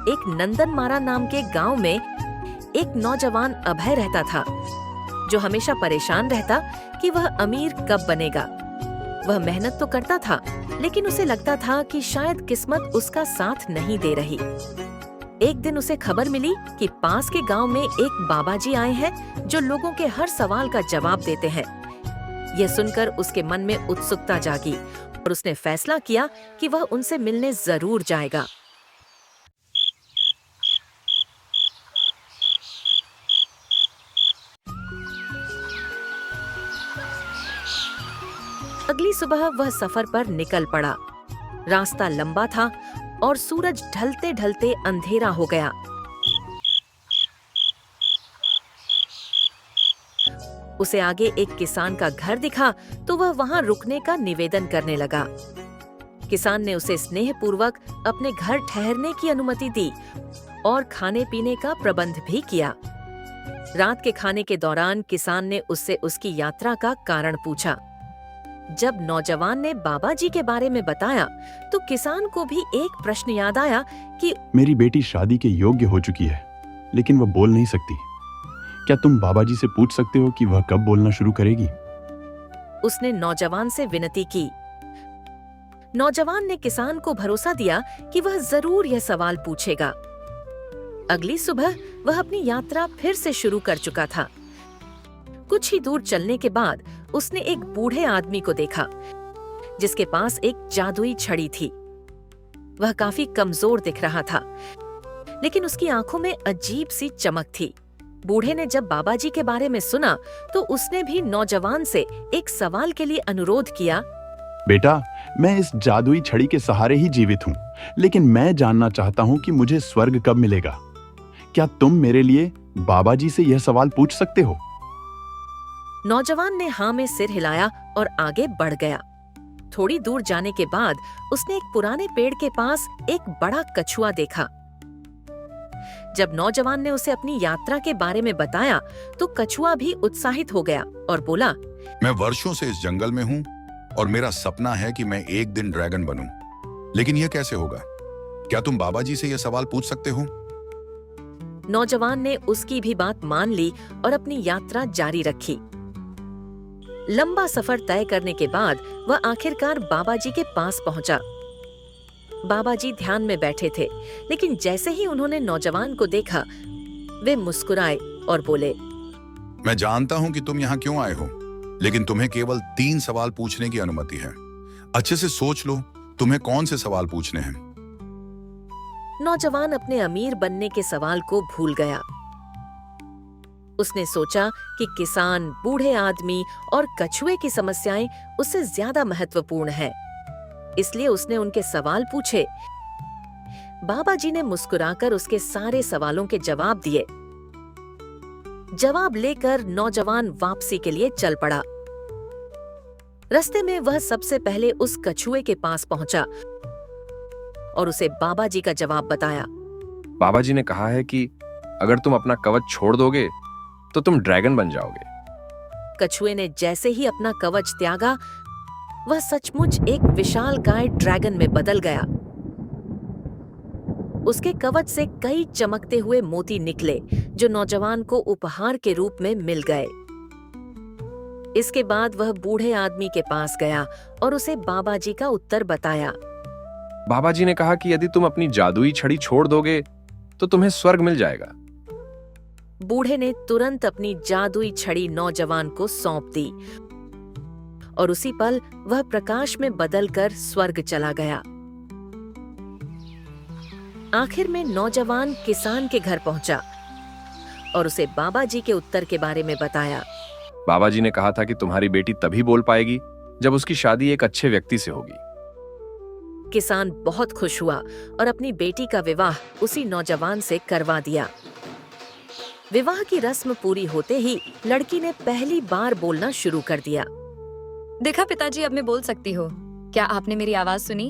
एक नंदनमारा नाम के गांव में एक नौजवान अभय रहता था, जो हमेशा परेशान रहता कि वह अमीर कब बनेगा। वह मेहनत तो करता था, लेकिन उसे लगता था कि शायद किस्मत उसका साथ नहीं दे रही। एक दिन उसे खबर मिली कि पास के गांव में एक बाबाजी आए हैं जो लोगों के हर सवाल का जवाब देते हैं। यह सुनकर उसके मन में उत्सुकता जागी और उसने फैसला किया कि वह उनसे मिलने जरूर जाएगा। अगली सुबह वह सफर पर निकल पड़ा। रास्ता लंबा था और सूरज ढलते ढलते अंधेरा हो गया। उसे आगे एक किसान का घर दिखा तो वह वहां रुकने का निवेदन करने लगा। किसान ने उसे स्नेहपूर्वक अपने घर ठहरने की अनुमति दी और खाने पीने का प्रबंध भी किया। रात के खाने के दौरान किसान ने उससे उसकी यात्रा का कारण पूछा। जब नौजवान ने बाबा जी के बारे में बताया तो किसान को भी एक प्रश्न याद आया कि मेरी बेटी शादी के योग्य हो चुकी है, लेकिन वह बोल नहीं सकती। क्या तुम बाबा जी से पूछ सकते हो कि वह कब बोलना शुरू करेगी? उसने नौजवान से विनती की। नौजवान ने किसान को भरोसा दिया कि वह जरूर यह सवाल पूछेगा। अगली सुबह वह अपनी यात्रा फिर से शुरू कर चुका था। कुछ ही दूर चलने के बाद उसने एक बूढ़े आदमी को देखा, जिसके पास एक जादुई छड़ी थी। वह काफी कमजोर दिख रहा था, लेकिन उसकी आंखों में अजीब सी चमक थी। बूढ़े ने जब बाबा जी के बारे में सुना तो उसने भी नौजवान से एक सवाल के लिए अनुरोध किया। बेटा, मैं इस जादुई छड़ी के सहारे ही जीवित हूँ, लेकिन मैं जानना चाहता हूँ कि मुझे स्वर्ग कब मिलेगा। क्या तुम मेरे लिए बाबा जी से यह सवाल पूछ सकते हो? नौजवान ने हाँ में सिर हिलाया और आगे बढ़ गया। थोड़ी दूर जाने के बाद उसने एक पुराने पेड़ के पास एक बड़ा कछुआ देखा। जब नौजवान ने उसे अपनी यात्रा के बारे में बताया तो कछुआ भी उत्साहित हो गया और बोला, मैं वर्षों से इस जंगल में हूँ और मेरा सपना है कि मैं एक दिन ड्रैगन बनूं। लेकिन यह कैसे होगा? क्या तुम बाबा जी से यह सवाल पूछ सकते हो? नौजवान ने उसकी भी बात मान ली और अपनी यात्रा जारी रखी। लंबा सफर तय करने के बाद वह आखिरकार बाबा जी के पास पहुंचा। बाबा जी ध्यान में बैठे थे, लेकिन जैसे ही उन्होंने नौजवान को देखा, वे मुस्कुराए और बोले, मैं जानता हूं कि तुम यहाँ क्यों आए हो, लेकिन तुम्हें केवल 3 सवाल पूछने की अनुमति है। अच्छे से सोच लो, तुम्हें कौन से सवाल पूछने हैं। नौजवान अपने अमीर बनने के सवाल को भूल गया। उसने सोचा कि किसान, बूढ़े आदमी और कछुए की समस्याएं उससे ज्यादा महत्वपूर्ण हैं। इसलिए उसने उनके सवाल पूछे। बाबा जी ने मुस्कुराकर उसके सारे सवालों के जवाब दिए। जवाब लेकर नौजवान वापसी के लिए चल पड़ा। रास्ते में वह सबसे पहले उस कछुए के पास पहुंचा और उसे बाबा जी का जवाब बताया। बाबा जी ने कहा है कि अगर तुम अपना कवच छोड़ दोगे तो तुम ड्रैगन बन जाओगे। कछुए ने जैसे ही अपना कवच त्यागा, वह सचमुच एक विशालकाय ड्रैगन में बदल गया। उसके कवच से कई चमकते हुए मोती निकले, जो नौजवान को उपहार के रूप में मिल गए। इसके बाद वह बूढ़े आदमी के पास गया और उसे बाबा जी का उत्तर बताया। बाबा जी ने कहा कि यदि तुम अपनी जादुई छड़ी छोड़ दोगे तो तुम्हें स्वर्ग मिल जाएगा। बूढ़े ने तुरंत अपनी जादुई छड़ी नौजवान को सौंप दी और उसी पल वह प्रकाश में बदलकर स्वर्ग चला गया। आखिर में नौजवान किसान के घर पहुंचा और उसे बाबा जी के उत्तर के बारे में बताया। बाबा जी ने कहा था कि तुम्हारी बेटी तभी बोल पाएगी जब उसकी शादी एक अच्छे व्यक्ति से होगी। किसान बहुत खुश हुआ और अपनी बेटी का विवाह उसी नौजवान से करवा दिया। विवाह की रस्म पूरी होते ही लड़की ने पहली बार बोलना शुरू कर दिया। देखा पिताजी, अब मैं बोल सकती हूँ। क्या आपने मेरी आवाज सुनी?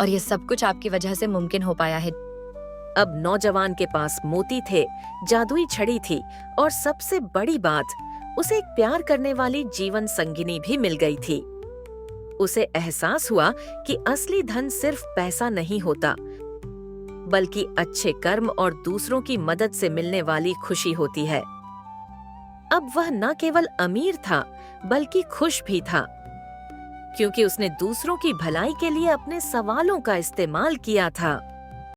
और ये सब कुछ आपकी वजह से मुमकिन हो पाया है। अब नौजवान के पास मोती थे, जादुई छड़ी थी और सबसे बड़ी बात, उसे एक प्यार करने वाली जीवन संगिनी भी मिल गई थी। उसे एहसास हुआ कि असली धन सिर्फ पैसा नहीं होता, बल्कि अच्छे कर्म और दूसरों की मदद से मिलने वाली खुशी होती है। अब वह न केवल अमीर था बल्कि खुश भी था, क्योंकि उसने दूसरों की भलाई के लिए अपने सवालों का इस्तेमाल किया था।